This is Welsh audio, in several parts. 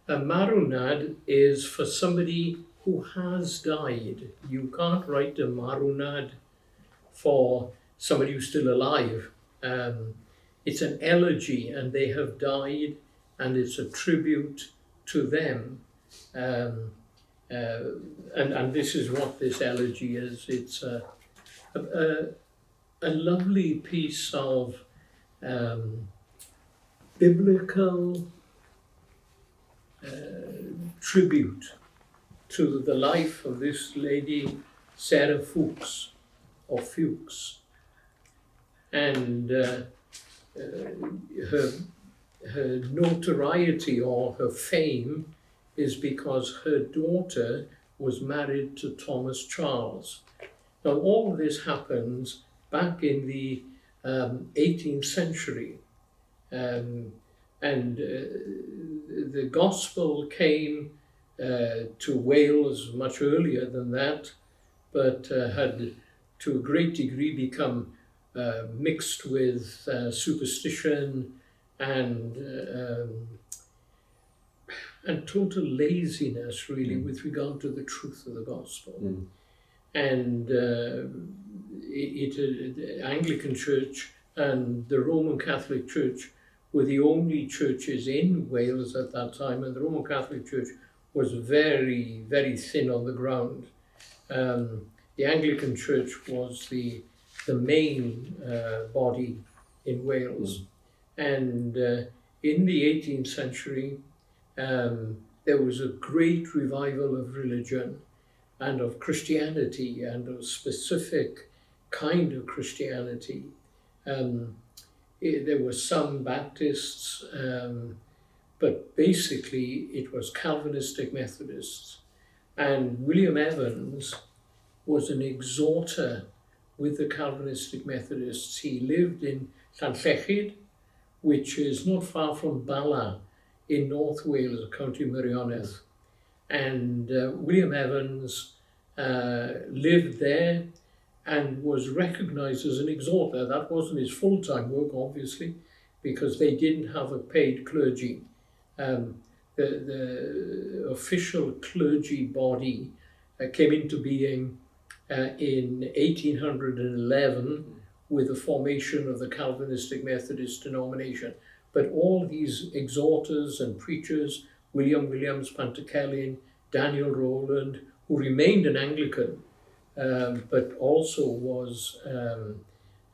A Marwnad is for somebody who has died. You can't write a Marwnad for somebody who's still alive. It's an elegy, and they have died, and it's a tribute to them. Um, and this is what this elegy is. It's a lovely piece of biblical tribute to the life of this lady, Sarah Fuchs, or Fuchs. And her notoriety or her fame is because her daughter was married to Thomas Charles. Now, all of this happens back in the 18th century. And the gospel came to Wales much earlier than that, but had to a great degree become mixed with superstition and total laziness, really, with regard to the truth of the gospel. And the Anglican Church and the Roman Catholic Church were the only churches in Wales at that time, and the Roman Catholic Church was very, very thin on the ground. The Anglican Church was the main body in Wales. And in the 18th century, there was a great revival of religion and of Christianity, and of specific kind of Christianity. There were some Baptists, but basically it was Calvinistic Methodists. And William Evans was an exhorter with the Calvinistic Methodists. He lived in Llanllechid, which is not far from Bala in North Wales, County Marwnad. And William Evans lived there and was recognized as an exhorter. That wasn't his full-time work, obviously, because they didn't have a paid clergy. The official clergy body came into being in 1811 with the formation of the Calvinistic Methodist denomination. But all these exhorters and preachers, William Williams, Pantycelyn, Daniel Rowland, who remained an Anglican, but also was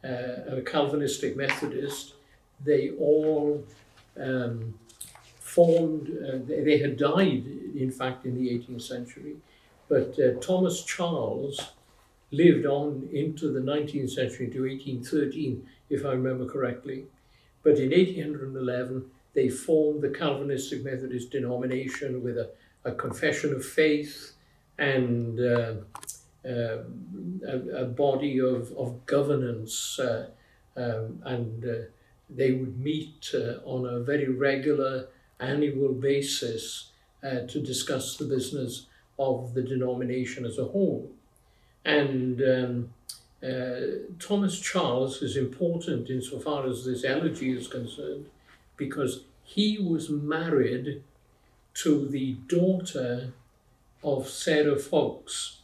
a Calvinistic Methodist, they all formed, they had died, in fact, in the 18th century, but Thomas Charles lived on into the 19th century, to 1813, if I remember correctly. But in 1811, they formed the Calvinistic Methodist denomination with a confession of faith and a body of governance, and they would meet on a very regular annual basis to discuss the business of the denomination as a whole. And Thomas Charles is important insofar as this elegy is concerned, because he was married to the daughter of Sarah Fuchs,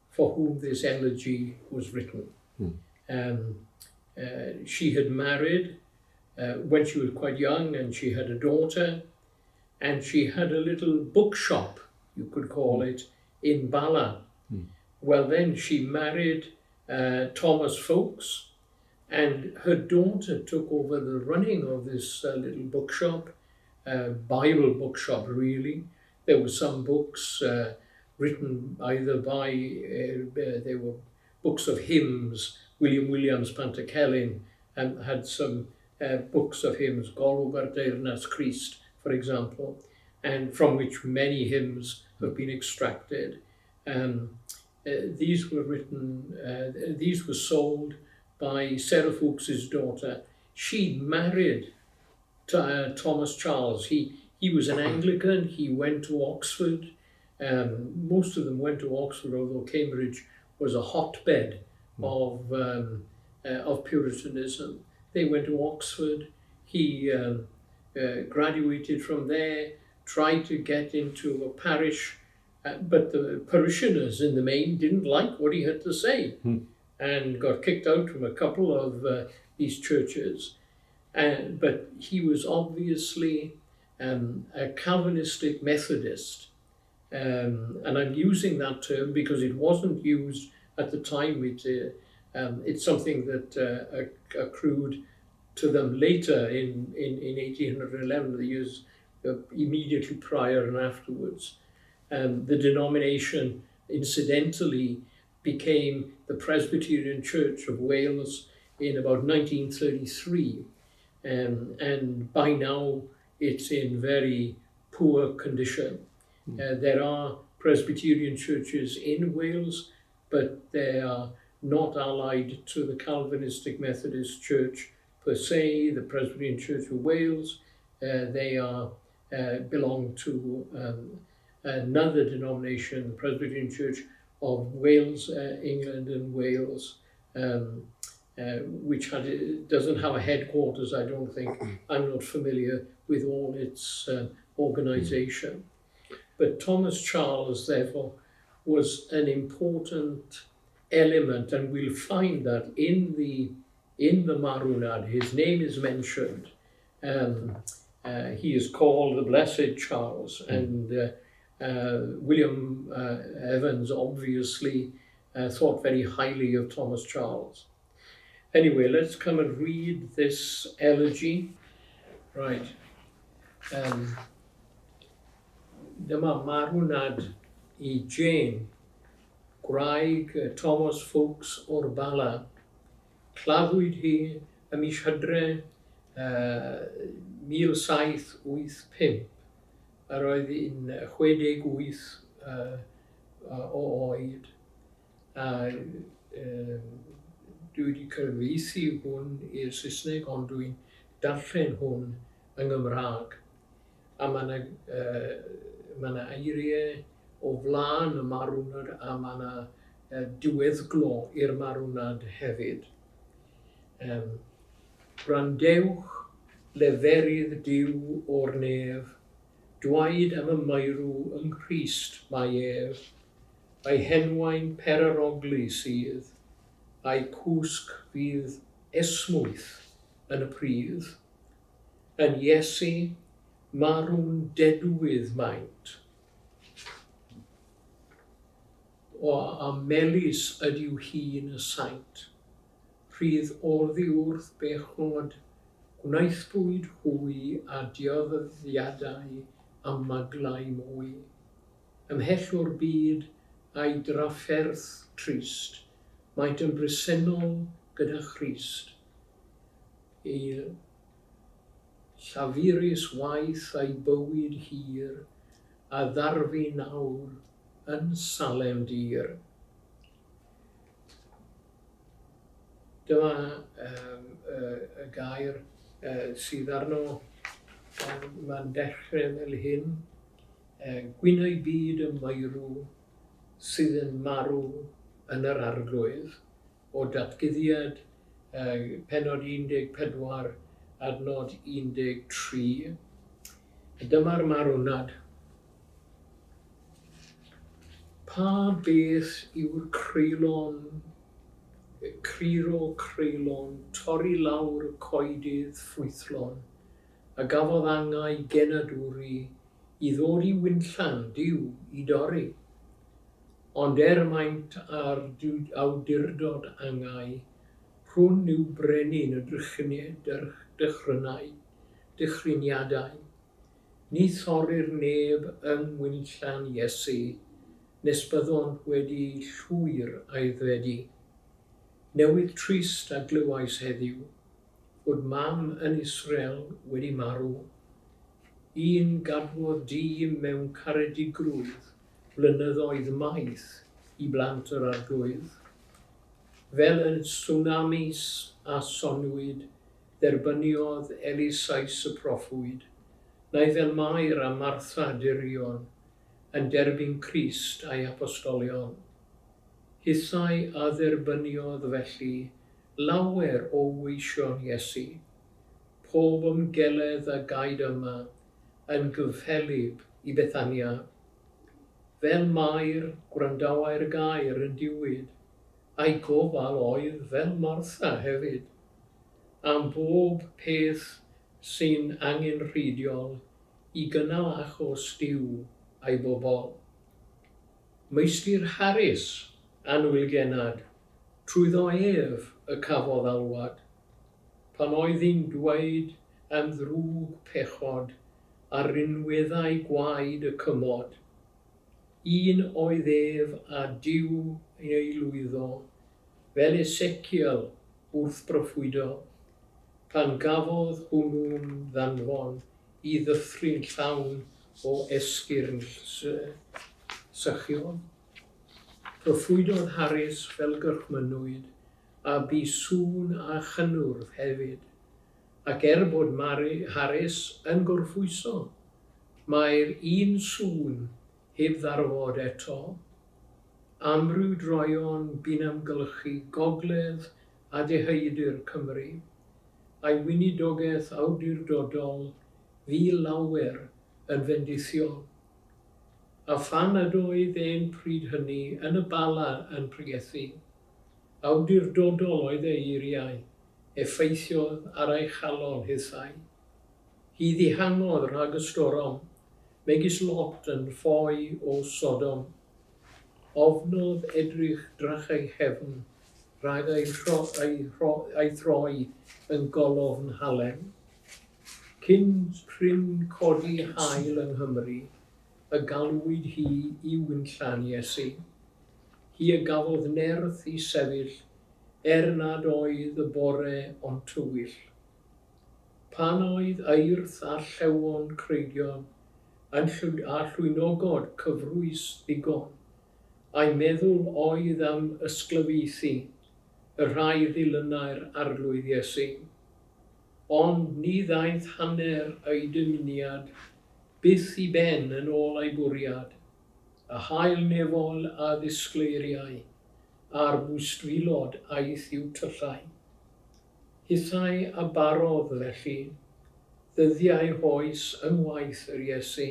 for whom this elegy was written. She had married when she was quite young, and she had a daughter, and she had a little bookshop, you could call it, in Bala. Well, then she married Thomas Fuchs, and her daughter took over the running of this little bookshop, Bible bookshop, really. There were some books written either by, they were books of hymns. William Williams, Pantycelyn, had some books of hymns, Golwg ar Deyrnas Christ, for example, and from which many hymns have been extracted. These were written, these were sold by Sarah Fuchs's daughter. She married Thomas Charles. He was an Anglican. He went to Oxford. Most of them went to Oxford, although Cambridge was a hotbed of Puritanism. They went to Oxford. He graduated from there, tried to get into a parish, but the parishioners in the main didn't like what he had to say and got kicked out from a couple of these churches. But he was obviously a Calvinistic Methodist. And I'm using that term because it wasn't used at the time. It's something that accrued to them later in 1811, the years immediately prior and afterwards. The denomination, incidentally, became the Presbyterian Church of Wales in about 1933. And by now, it's in very poor condition. There are Presbyterian churches in Wales, but they are not allied to the Calvinistic Methodist Church per se, the Presbyterian Church of Wales. They belong to another denomination, the Presbyterian Church of Wales, England and Wales, which doesn't have a headquarters, I don't think. I'm not familiar with all its organisation. But Thomas Charles, therefore, was an important element, and we'll find that in the Marwnad, his name is mentioned. He is called the Blessed Charles, and William Evans obviously thought very highly of Thomas Charles. Anyway, let's come and read this elegy. Right. Dyma Marwnad I Jane, gwraig Thomas Fuchs o'r Bala. Claddwyd hi ym mis Hydre 1785, a roedd hi'n 68 o oed. Dwi wedi cyfieithu hwn i'r Saesneg, ond dwi'n darllen hwn yng Nghymraeg. A mae yna eiriau o flaen y Marwnad a mae yna diweddglo i'r Marwnad hefyd. Gwrandewch leferydd Duw o'r nef, dwaed am y maerw yng Nghrist mae ef, a'i henwain peraroglu sydd, a'i cwsg fydd esmwyth yn y pridd. Yn Iesu, marw'n dedwydd maint. O a melys ydyw hun y saint, rhydd orddi wrth bechnod, gwnaethbwyd hwy a dioddyddiadau a maglau mwy. Ymhell o'r byd a'i drafferth trist, maent yn bresennol gyda Christ. I llafurus waith a'i bywyd hir, a ddarfu nawr yn Salem dir. Dyma y gair sydd arno, mae'n dechrau fel hyn. Gwynau byd y maerw sydd yn marw yn yr arglwydd, o datguddiad pennod 14, adnod 13. Dyma'r Marwnad. Pa beth yw'r criro creulon, torri lawr y coedydd ffwythlon, a gafodd angau genadwri i ddod i wynllan Duw i dorri. Ond maint ar awdurdod angau, rhwn yw brenin y dychriniadau. Ni thorir neb yng ngwynllan Iesu, nes byddwn wedi llwyr aeddfedu. Newydd trist a glywais heddiw, fod mam yn Israel wedi marw. Un gadwodd di mewn caredigrwydd, blynyddoedd maith i blant yr arglwydd. Fel yn tsunamis a sonwyd, dderbyniodd Elisais y proffwyd, neu fel Mair a Martha dirion, yn derbyn Crist a'i apostolion. Hithau a dderbyniodd felly lawer o weision Iesu, pob ymgeledd a gaid yma, yn gyfelib I Bethania. Fel Mair gwrandawai'r gair yn diwyd, a'i gofal oedd fel Martha hefyd, am bob peth sy'n angenrheidiol I gynnal achos Duw a'i bobl. Meistr Harris anwylgenad, trwyddo ef y cafodd alwad, pan oedd hi'n dweud am ddrwg pechod ar rinweddau gwaed y cymod. Un oedd ef a Duw ei lwyddo, fel Ezekiel wrth broffwydo, pan gafodd hwnnw'n ddanfon I ddyffryn llawn o esgyrn sychion. Proffwydodd Harris fel gyrchmynwyd a bu sŵn a chynwrf hefyd, ac bod Harris yn gorffwyso, mae'r un sŵn heb ddarfod eto. Amryw droion bu'n amgylchu gogledd a deheudir Cymru, a'i wynidogaeth awdurdodol fu lawer yn fendithiol. A phan nad oedd e'n pryd hynny yn y Bala yn pregethu, awdurdodol oedd ei eiriau, effeithiodd ar ei chalon hithau. Hi ddihangodd rhag y storom, megis Lot yn ffoi o Sodom. Ofnodd edrych drach ei hefn, rhag ei throi yn golofn halen. Cyn pryn codi hael yng Nghymru, y galwyd hi I wynllan Iesu. Hi y gafodd nerth I sefyll, nad oedd y bore ond tywyll. Pan oedd eirth a llewon creigion, a llwynogod cyfrwys ddigon, a'i meddwl oedd am ysglyfaethu, y rhai ddilynau'r arglwydd Iesu. Ond ni ddaeth hanner ei dymuniad, byth I ben yn ôl ei bwriad, a hael nefol a ddisgleiriau, a'r bwstfilod aeth i'w tyllau. Hithau a barodd felly, ddyddiau hoes yng ngwaith yr Iesu,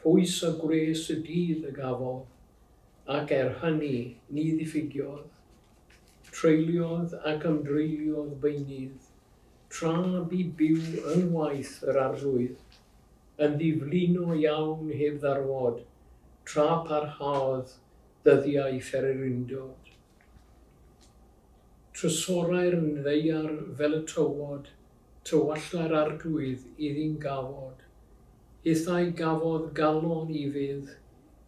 pwys a gwres y dydd y gafodd, ac hynny ni ddiffugiodd, treuliodd ac ymdreuliodd beunydd, tra bu byw yng ngwaith yr arglwydd, yn ddiflino iawn heb ddarfod, tra parhaodd ddyddiau ffererindod. Trysorau'r ddeiar fel y tywod, tywalla'r arglwydd iddi'n gafod. Hithau gafodd galon I fydd,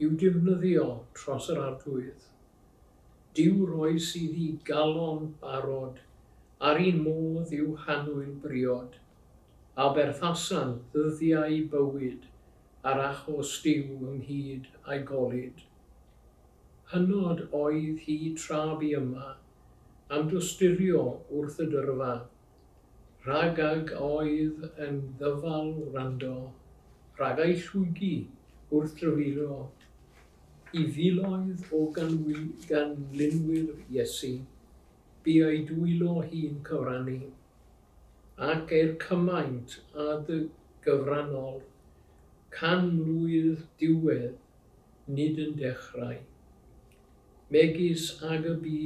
i'w defnyddio tros yr arglwydd. Duw roes iddi galon barod, ar un modd i'w hanwyl briod, a berthasan ddyddiau bywyd, ar achos Duw ynghyd a'i golyd. Hynod oedd hi tra bu yma, am dostyrio wrth y dyrfa, rhag ag oedd yn ddyfal wrando, rhag ei llwygi wrth dryfilo, I filoedd o ganlinwyr Iesu, bu ei dwylo hi'n cyfrannu, ac cymaint a gyfrannol, canmlwydd diwedd, nid yn dechrau. Megis ag y bu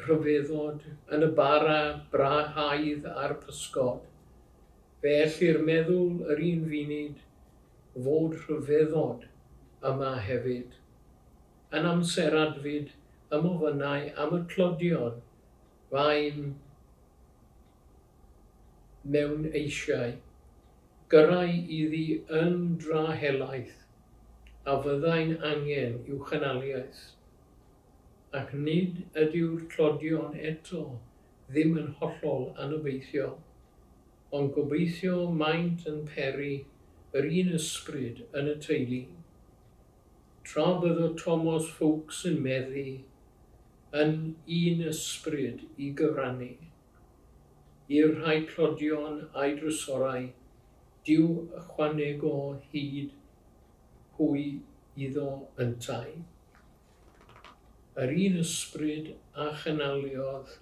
rhyfeddod yn y bara brahaidd a'r pysgod, felly'r meddwl yr un funud fod rhyfeddod yma hefyd. Yn amseradfyd ymofynnau am y clodion fain mewn eisiau, gyrrai iddi yn drahelaeth, a fyddai'n angen i'w chynaliaeth. Ac nid ydyw'r clodion eto ddim yn hollol anobeithio, ond gobeithio maint yn peri yr un ysbryd yn y teulu. Tra byddo Jane Fuchs yn meddu yn un ysbryd I gyfrannu. I'r rhai clodion a'i drysorau, Duw ychwanegu hyd hwy iddo yntai. Yr un ysbryd a chynaliodd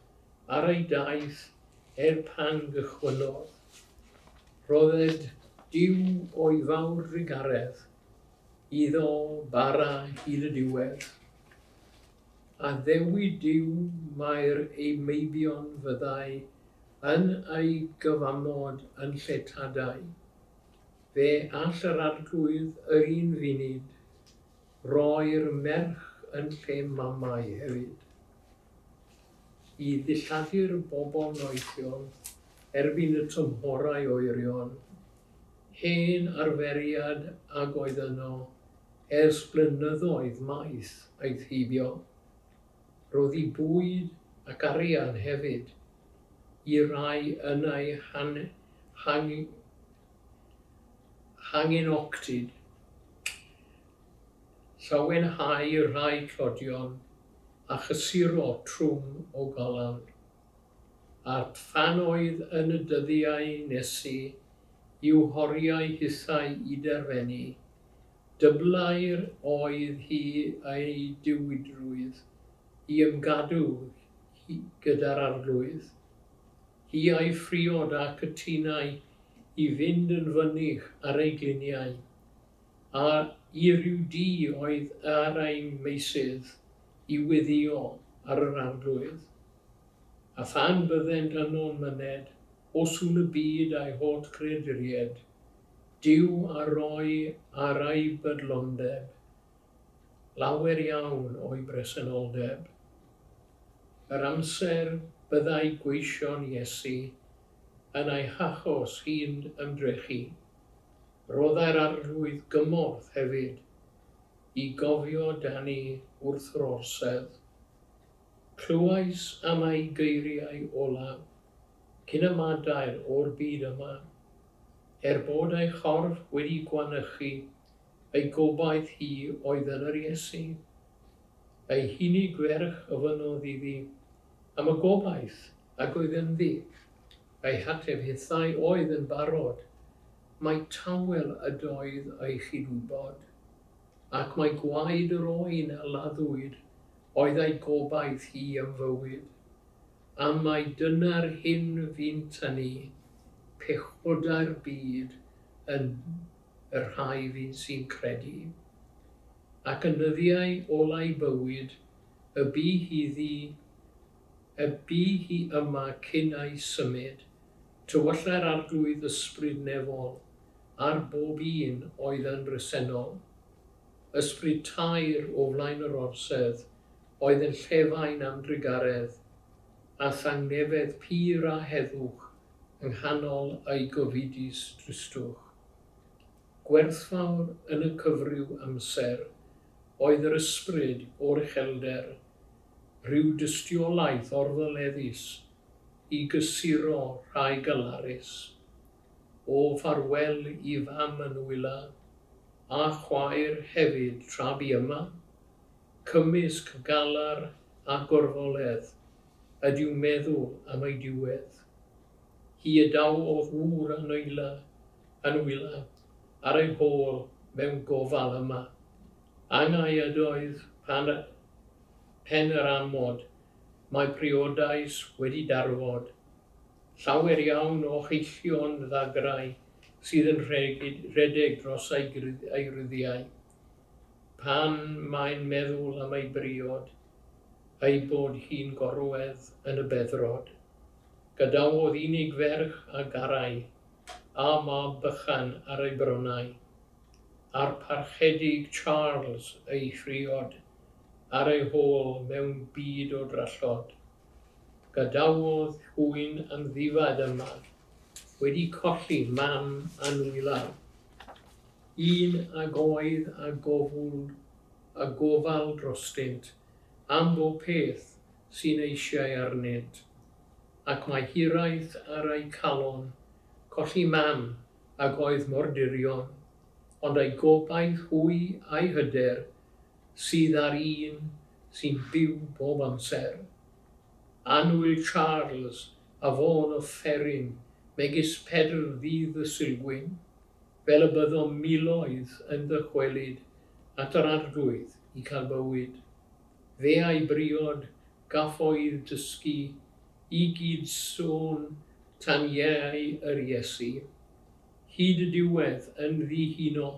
ar ei daith pan gychwynodd. Roedd Diw o'i fawr rigaredd, iddo bara hyd y diwedd. A ddewid Duw mae'r ei meibion fyddai yn ei gyfamod yn lletadau. Fe all yr arglwydd yr un funud, roi'r merch yn lle mamau hefyd. I ddilladur'r bobl noethiol, erbyn y tymhorau oerion, hen arferiad ag oedd yno, ers blynyddoedd maith a'i thibio. Roedd hi bwyd ac arian hefyd, i rai yn ei hanginoctid. Llawenhau rhai clodion a chysuro trwm o galan. A'r fan oedd yn y dyddiau nesu i'w horiau hithau I derfennu. Dyblair oedd hi ei diwydrwydd I ymgadw gyda'r arglwydd. Hi a'i ffriod a cytunau I fynd yn fynych ar ei gliniau, a I ryw di oedd ar ei meisydd I weddio ar yr arglwydd. A phan byddent yno'n myned, o sŵn y byd a'i hot creaduried, Duw a roi ar ei bydlondeb, lawer iawn o'i bresenoldeb. Yr amser byddai gweision Iesu yn ei hachos hi'n ymdrechu. Roddai'r arglwydd gymorth hefyd I gofio dani wrth yr orsedd. Clywais am ei geiriau olaf, cyn y madair o'r byd yma, bod ei chorff wedi gwanychu, ei gobaith hi oedd yn yr Iesu. Ei hunig ferch yfynodd iddi, am y gobaith ac oedd yn ddi. Ei hateb hithau oedd yn barod, mae tawel ydoedd ei chydwybod, ac mae gwaed yr oen a laddwyd oedd ei gobaith hi am fywyd. A mae dyna'r hyn fi'n tynnu, pechodau'r byd yn y rhai fi'n sy'n credu. Ac yn nyddiau olau bywyd, y bu hi yma cyn ei symud, tywyllai'r arglwydd ysbryd nefol, ar bob un oedd yn resennol. Ysbryd tair o flaen yr orsedd, oedd yn llefain am drigaredd, a thangnefedd pur a heddwch yng nghanol ei gofidus dristwch. Gwerthfawr yn y cyfryw amser, oedd yr ysbryd o'r uchelder, rhyw dystiolaeth orfyleddus I gysuro rhai galarus. O ffarwel I fam yn wyla, a chwaer hefyd tra bu yma, cymysg galar a gorfoledd, ydyw meddwl am ei diwedd. Hi ydawodd wr yn wyla, ar ei hôl mewn gofal yma. Angai ydoedd pen yr amod, mae priodais wedi darfod. Llawer iawn o cheillion ddagrau sydd yn rhedeg dros ei ryddiau. Pan mae'n meddwl am ei briod, ei bod hi'n gorwedd yn y beddrod. Gadawodd unig ferch a garau, a mab bychan ar ei bronnau. A'r parchedig Charles ei ffriod, ar ei hôl mewn byd o drallod. Gadawodd hwyn am ddifad yma, wedi colli mam a nwylaw. Un ag oedd a gofal drostynt, am bob peth sy'n eisiau arnynt. Ac mae hiraeth ar ei calon, colli mam ag oedd mordurion, ond ei gobaith hwy a'i hyder, sydd ar un sy'n byw bob amser. Anwyl Charles a fo'n offeryn megis Pedr ddydd y Sylwyn, fel y byddo miloedd yn ddychwelyd at yr arglwydd I cael bywyd. Fe a'i briod gaffoedd dysgu I gyd sôn taniau yr Iesu. hyd y diwedd yn ddihuno,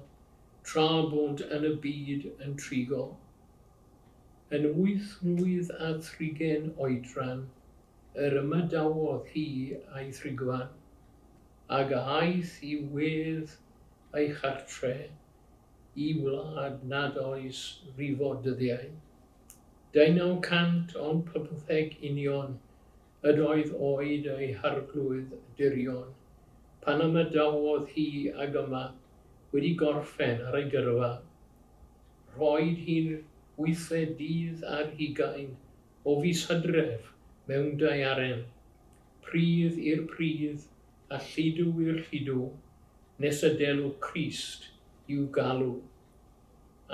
tra bont yn y byd yn trigo. Yn 8 a 30 oedran, ymadawodd hi a'i thrigwan, ag aeth i wedd ei chartre i wlad nad oes rifodyddiau. 950 union ydoedd oed ei harglwydd dirion, pan ymadawodd hi ag yma wedi gorffen ar ei gyrfa. Roedd hi'n 8 dydd ar 20 o fis Hydref mewn daearen, pridd i'r pridd a lludw i'r lludw, nes y delw Crist i'w galw.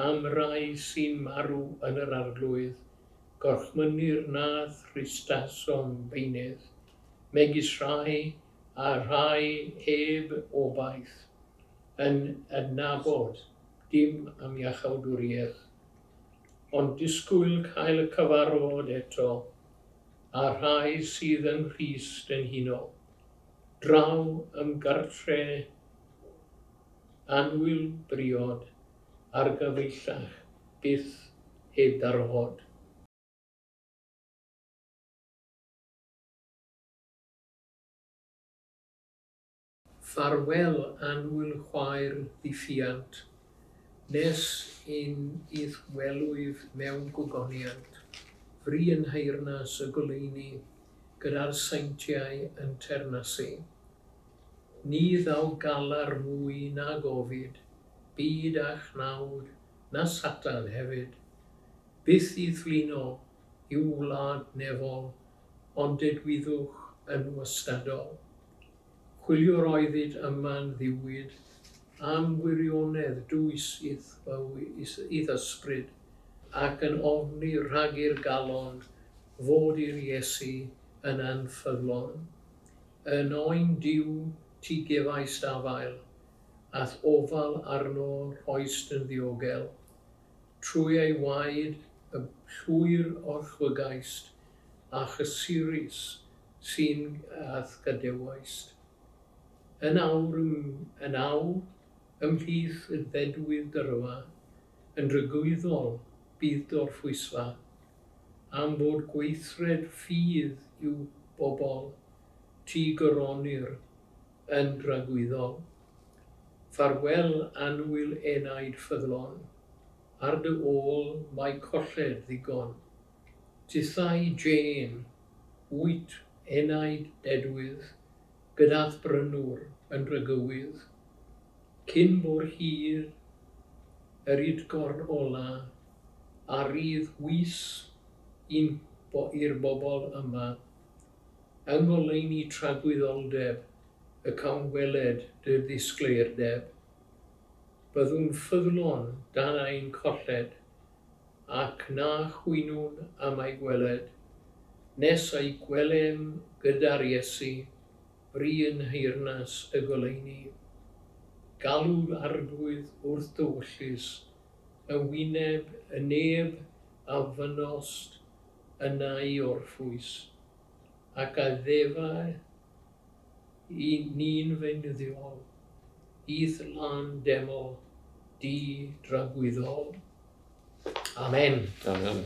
Am rai sy'n marw yn yr arglwydd, gorchmynnu'r nath Christasom beinydd, megis rhai a rhai heb obaith, yn adnabod dim am iachawdwriaeth, ond disgwyl cael y cyfarfod eto, a rhai sydd yn Christ yn huno, draw ym gartre anwyl briod ar gyfeillach byth heb darfod. Ffarwel anwyl chwaer ddiffiant, nes un ithwelwyf mewn gwgoniant, fri yn heirnas y goleuni gyda'r seintiau yn ternasu. Ni ddaw galar mwy na gofid, byd a chnawd na Satan hefyd. Byth i thlino i'w wlad nefol, ond dedwyddwch yn wastadol. Chwiliwr oeddyd yma'n ddiwyd, am wirionedd dwys idd ysbryd, ac yn ofni rhag i'r galon fod i'r Iesu yn anffyddlon. Yn oen diw ti gefais afael, ath ofal arno rhoest yn ddiogel, trwy ei waed y llwyr o'r chlygaist, a chysurus sy'n ath gadewaist. Yn awr ymhlith y ddedwydd dyrfa, yn rygwyddol bydd dorffwysfa, am bod gweithred ffydd i'w bobl ti gyronir yn dragwyddol. Ffarwel anwyl enaid ffyddlon, ar dy ôl mae colled ddigon. Tithau Jane, 8 enaid dedwydd, gyda'r brynwr yn rygywydd, cyn bo'r hir yr udgorn ola, a rydd wys i'r bobl yma, yng ngoleuni tragwyddoldeb, y cawn weled dy ddisgleirdeb. Byddwn ffyddlon dan ein colled, ac na chwynwn am ei gweled, nes ei gwelem gyda'r Iesu, fri yn heirnas y goleuni. Galw arglwydd wrth dywyllus, y wyneb, y neb a fynost yna i orffwys, ac a ddefa i ni'n feunyddiol, idd lan demol, di dragwyddol. Amen. Amen.